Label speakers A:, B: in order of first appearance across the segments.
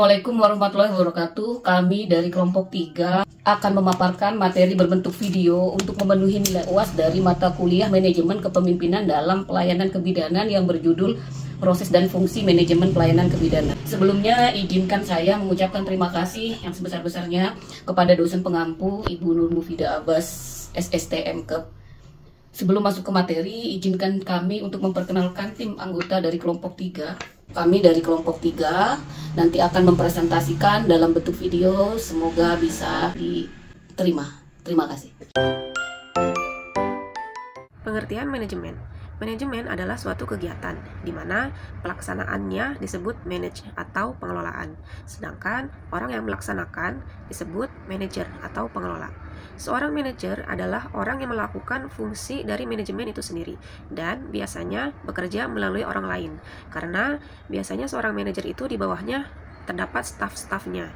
A: Assalamualaikum warahmatullahi wabarakatuh. Kami dari kelompok 3 akan memaparkan materi berbentuk video untuk memenuhi nilai UAS dari mata kuliah Manajemen Kepemimpinan dalam Pelayanan Kebidanan yang berjudul Proses dan Fungsi Manajemen Pelayanan Kebidanan. Sebelumnya izinkan saya mengucapkan terima kasih yang sebesar-besarnya kepada dosen pengampu Ibu Nur Mufidah Abbas SSTM Kep. Sebelum masuk ke materi, izinkan kami untuk memperkenalkan tim anggota dari kelompok 3. Kami dari kelompok 3 nanti akan mempresentasikan dalam bentuk video, semoga bisa diterima. Terima kasih.
B: Pengertian manajemen. Manajemen adalah suatu kegiatan di mana pelaksanaannya disebut manage atau pengelolaan, sedangkan orang yang melaksanakan disebut manajer atau pengelola. Seorang manajer adalah orang yang melakukan fungsi dari manajemen itu sendiri dan biasanya bekerja melalui orang lain, karena biasanya seorang manajer itu di bawahnya terdapat staf-stafnya.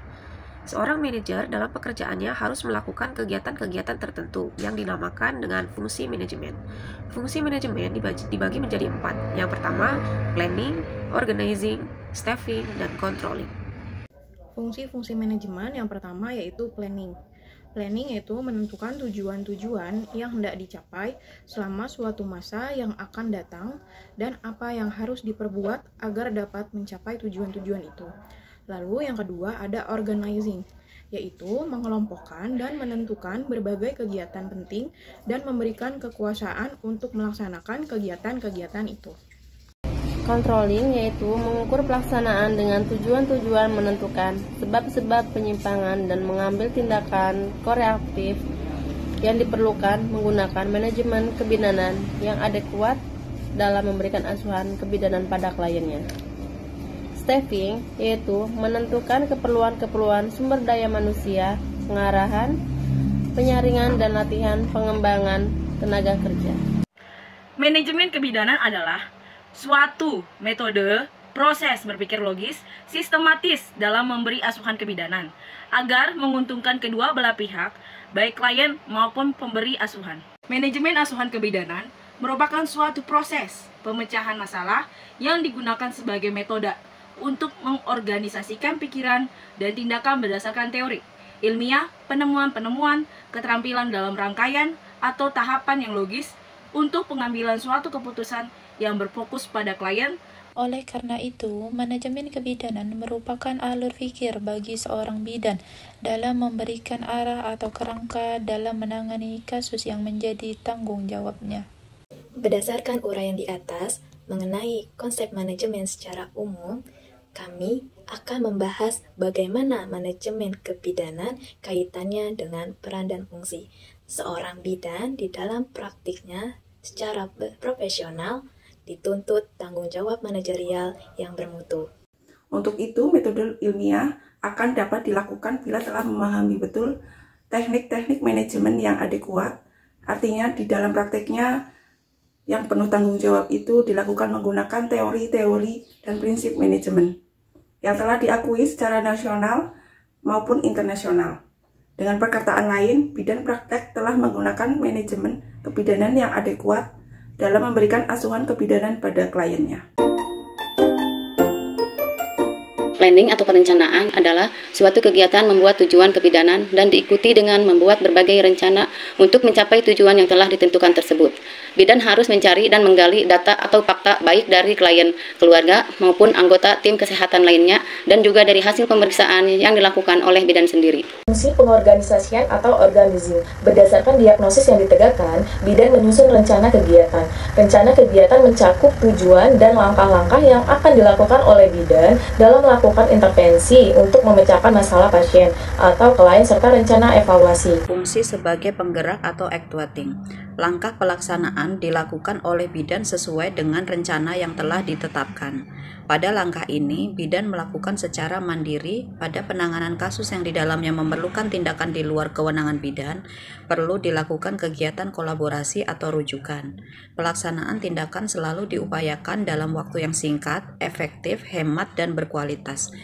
B: Seorang manajer dalam pekerjaannya harus melakukan kegiatan-kegiatan tertentu yang dinamakan dengan fungsi manajemen. Fungsi manajemen dibagi menjadi 4. Yang pertama, planning, organizing, staffing, dan controlling.
C: Fungsi-fungsi manajemen yang pertama yaitu planning. Planning yaitu menentukan tujuan-tujuan yang hendak dicapai selama suatu masa yang akan datang dan apa yang harus diperbuat agar dapat mencapai tujuan-tujuan itu. Lalu yang kedua ada organizing, yaitu mengelompokkan dan menentukan berbagai kegiatan penting dan memberikan kekuasaan untuk melaksanakan kegiatan-kegiatan itu.
D: Controlling yaitu mengukur pelaksanaan dengan tujuan-tujuan menentukan sebab-sebab penyimpangan dan mengambil tindakan korektif yang diperlukan menggunakan manajemen kebidanan yang adekuat dalam memberikan asuhan kebidanan pada kliennya. Staffing yaitu menentukan keperluan-keperluan sumber daya manusia, pengarahan, penyaringan dan latihan pengembangan tenaga kerja.
E: Manajemen kebidanan adalah suatu metode, proses berpikir logis, sistematis dalam memberi asuhan kebidanan agar menguntungkan kedua belah pihak, baik klien maupun pemberi asuhan. Manajemen asuhan kebidanan merupakan suatu proses pemecahan masalah yang digunakan sebagai metode untuk mengorganisasikan pikiran dan tindakan berdasarkan teori, ilmiah, penemuan-penemuan, keterampilan dalam rangkaian atau tahapan yang logis untuk pengambilan suatu keputusan yang berfokus pada klien.
F: Oleh karena itu, manajemen kebidanan merupakan alur pikir bagi seorang bidan dalam memberikan arah atau kerangka dalam menangani kasus yang menjadi tanggung jawabnya.
G: Berdasarkan uraian di atas mengenai konsep manajemen secara umum, kami akan membahas bagaimana manajemen kebidanan kaitannya dengan peran dan fungsi seorang bidan di dalam praktiknya secara profesional dituntut tanggung jawab manajerial yang bermutu.
H: Untuk itu, metode ilmiah akan dapat dilakukan bila telah memahami betul teknik-teknik manajemen yang adekuat. Artinya, di dalam prakteknya yang penuh tanggung jawab itu dilakukan menggunakan teori-teori dan prinsip manajemen yang telah diakui secara nasional maupun internasional. Dengan perkataan lain, bidan praktek telah menggunakan manajemen kebidanan yang adekuat dalam memberikan asuhan kebidanan pada kliennya.
A: Planning atau perencanaan adalah suatu kegiatan membuat tujuan kebidanan dan diikuti dengan membuat berbagai rencana untuk mencapai tujuan yang telah ditentukan tersebut. Bidan harus mencari dan menggali data atau fakta baik dari klien, keluarga, maupun anggota tim kesehatan lainnya, dan juga dari hasil pemeriksaan yang dilakukan oleh bidan sendiri.
I: Fungsi pengorganisasian atau organizing. Berdasarkan diagnosis yang ditegakkan, bidan menyusun rencana kegiatan. Rencana kegiatan mencakup tujuan dan langkah-langkah yang akan dilakukan oleh bidan dalam melakukan intervensi untuk memecahkan masalah pasien atau klien serta rencana evaluasi.
J: Fungsi sebagai penggerak atau actuating. Langkah pelaksanaan dilakukan oleh bidan sesuai dengan rencana yang telah ditetapkan. Pada langkah ini, bidan melakukan secara mandiri pada penanganan kasus yang di dalamnya memerlukan tindakan di luar kewenangan bidan, perlu dilakukan kegiatan kolaborasi atau rujukan. Pelaksanaan tindakan selalu diupayakan dalam waktu yang singkat, efektif, hemat, dan berkualitas.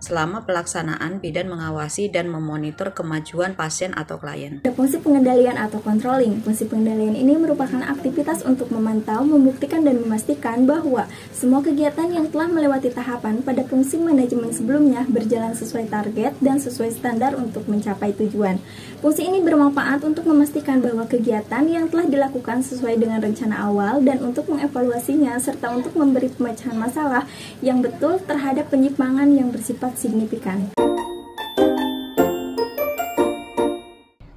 J: Selama pelaksanaan, bidan mengawasi dan memonitor kemajuan pasien atau klien.
K: Ada fungsi pengendalian atau controlling. Fungsi pengendalian ini merupakan aktivitas untuk memantau, membuktikan, dan memastikan bahwa semua kegiatan yang telah melewati tahapan pada fungsi manajemen sebelumnya berjalan sesuai target dan sesuai standar untuk mencapai tujuan. Fungsi ini bermanfaat untuk memastikan bahwa kegiatan yang telah dilakukan sesuai dengan rencana awal dan untuk mengevaluasinya serta untuk memberi pemecahan masalah yang betul terhadap penyimpangan yang bersifat signifikan.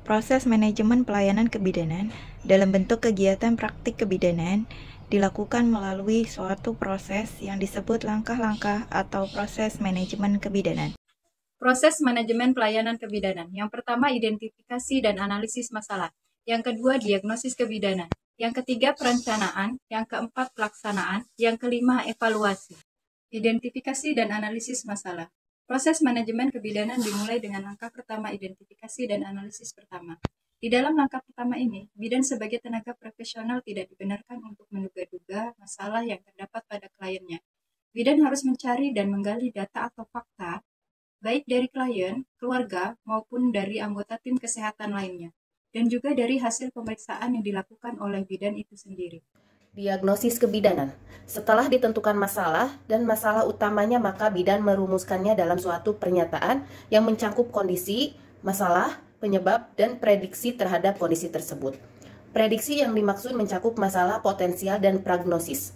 L: Proses manajemen pelayanan kebidanan dalam bentuk kegiatan praktik kebidanan dilakukan melalui suatu proses yang disebut langkah-langkah atau proses manajemen kebidanan.
M: Proses manajemen pelayanan kebidanan. Yang pertama, identifikasi dan analisis masalah. Yang kedua, diagnosis kebidanan. Yang ketiga, perencanaan. Yang keempat, pelaksanaan. Yang kelima, evaluasi. Identifikasi dan analisis masalah. Proses manajemen kebidanan dimulai dengan langkah pertama, identifikasi dan analisis pertama. Di dalam langkah pertama ini, bidan sebagai tenaga profesional tidak dibenarkan untuk menduga-duga masalah yang terdapat pada kliennya. Bidan harus mencari dan menggali data atau fakta, baik dari klien, keluarga, maupun dari anggota tim kesehatan lainnya, dan juga dari hasil pemeriksaan yang dilakukan oleh bidan itu sendiri.
N: Diagnosis kebidanan. Setelah ditentukan masalah dan masalah utamanya, maka bidan merumuskannya dalam suatu pernyataan yang mencakup kondisi, masalah, penyebab, dan prediksi terhadap kondisi tersebut. Prediksi yang dimaksud mencakup masalah potensial dan prognosis.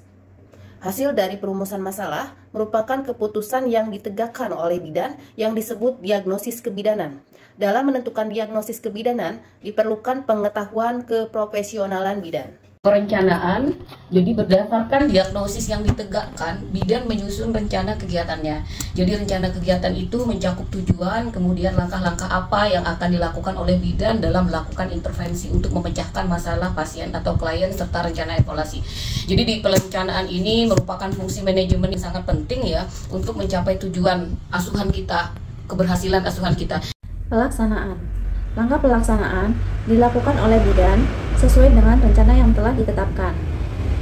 N: Hasil dari perumusan masalah merupakan keputusan yang ditegakkan oleh bidan yang disebut diagnosis kebidanan. Dalam menentukan diagnosis kebidanan, diperlukan pengetahuan keprofesionalan bidan.
A: Perencanaan, jadi berdasarkan diagnosis yang ditegakkan, bidan menyusun rencana kegiatannya. Jadi rencana kegiatan itu mencakup tujuan, kemudian langkah-langkah apa yang akan dilakukan oleh bidan dalam melakukan intervensi untuk memecahkan masalah pasien atau klien, serta rencana evaluasi. Jadi di perencanaan ini merupakan fungsi manajemen yang sangat penting ya untuk mencapai tujuan asuhan kita, keberhasilan asuhan kita.
O: Pelaksanaan. Langkah pelaksanaan dilakukan oleh bidan sesuai dengan rencana yang telah ditetapkan.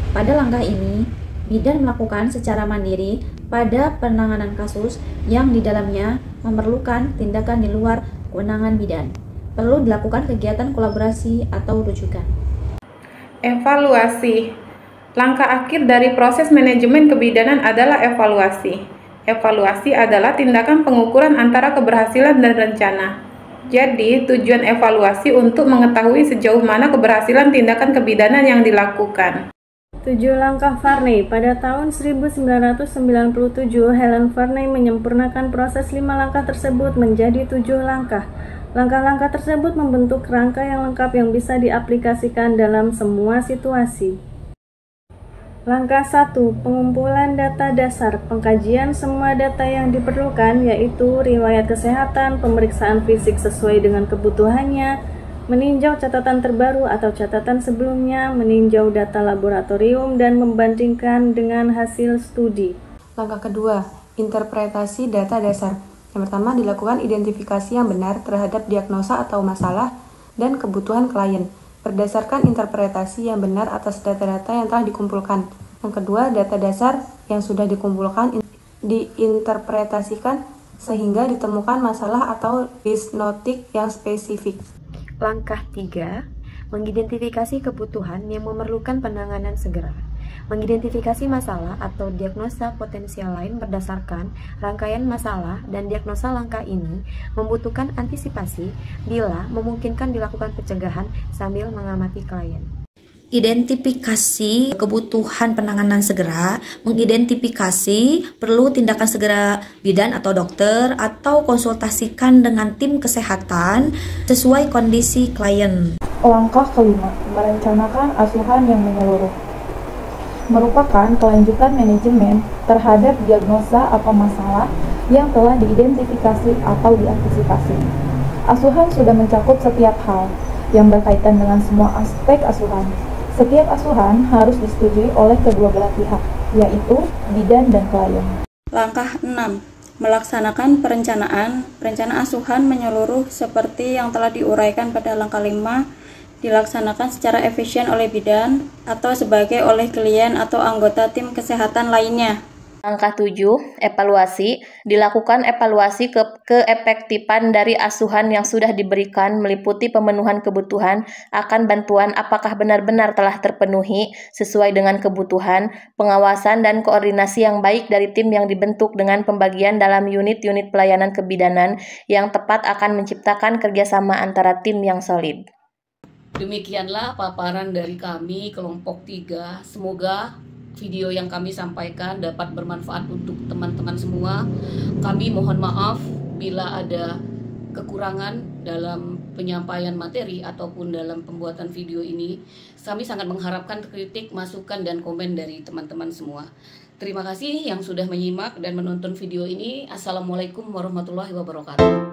O: Pada langkah ini, bidan melakukan secara mandiri pada penanganan kasus yang di dalamnya memerlukan tindakan di luar kewenangan bidan. Perlu dilakukan kegiatan kolaborasi atau rujukan.
P: Evaluasi. Langkah akhir dari proses manajemen kebidanan adalah evaluasi. Evaluasi adalah tindakan pengukuran antara keberhasilan dan rencana. Jadi, tujuan evaluasi untuk mengetahui sejauh mana keberhasilan tindakan kebidanan yang dilakukan.
Q: 7 langkah Varney. Pada tahun 1997, Helen Varney menyempurnakan proses 5 langkah tersebut menjadi 7 langkah. Langkah-langkah tersebut membentuk rangka yang lengkap yang bisa diaplikasikan dalam semua situasi. Langkah 1. Pengumpulan data dasar. Pengkajian semua data yang diperlukan, yaitu riwayat kesehatan, pemeriksaan fisik sesuai dengan kebutuhannya, meninjau catatan terbaru atau catatan sebelumnya, meninjau data laboratorium, dan membandingkan dengan hasil studi.
R: Langkah kedua, interpretasi data dasar. Yang pertama, dilakukan identifikasi yang benar terhadap diagnosa atau masalah dan kebutuhan klien, berdasarkan interpretasi yang benar atas data-data yang telah dikumpulkan. Yang kedua, data dasar yang sudah dikumpulkan diinterpretasikan sehingga ditemukan masalah atau diagnostik yang spesifik.
O: Langkah 3, mengidentifikasi kebutuhan yang memerlukan penanganan segera. Mengidentifikasi masalah atau diagnosa potensial lain berdasarkan rangkaian masalah dan diagnosa langkah ini membutuhkan antisipasi bila memungkinkan dilakukan pencegahan sambil mengamati klien.
S: Identifikasi kebutuhan penanganan segera, mengidentifikasi perlu tindakan segera bidan atau dokter atau konsultasikan dengan tim kesehatan sesuai kondisi klien.
T: Langkah kelima, merencanakan asuhan yang menyeluruh. Merupakan kelanjutan manajemen terhadap diagnosa atau masalah yang telah diidentifikasi atau diantisipasi. Asuhan sudah mencakup setiap hal yang berkaitan dengan semua aspek asuhan. Setiap asuhan harus disetujui oleh kedua belah pihak, yaitu bidan dan klien.
U: Langkah 6. Melaksanakan perencanaan. Rencana asuhan menyeluruh seperti yang telah diuraikan pada langkah 5, dilaksanakan secara efisien oleh bidan atau sebagai oleh klien atau anggota tim kesehatan lainnya.
D: Langkah 7, evaluasi. Dilakukan evaluasi keefektifan dari asuhan yang sudah diberikan meliputi pemenuhan kebutuhan akan bantuan apakah benar-benar telah terpenuhi sesuai dengan kebutuhan, pengawasan dan koordinasi yang baik dari tim yang dibentuk dengan pembagian dalam unit-unit pelayanan kebidanan yang tepat akan menciptakan kerjasama antara tim yang solid.
A: Demikianlah paparan dari kami kelompok 3. Semoga video yang kami sampaikan dapat bermanfaat untuk teman-teman semua. Kami mohon maaf bila ada kekurangan dalam penyampaian materi ataupun dalam pembuatan video ini. Kami sangat mengharapkan kritik, masukan, dan komen dari teman-teman semua. Terima kasih yang sudah menyimak dan menonton video ini. Assalamualaikum warahmatullahi wabarakatuh.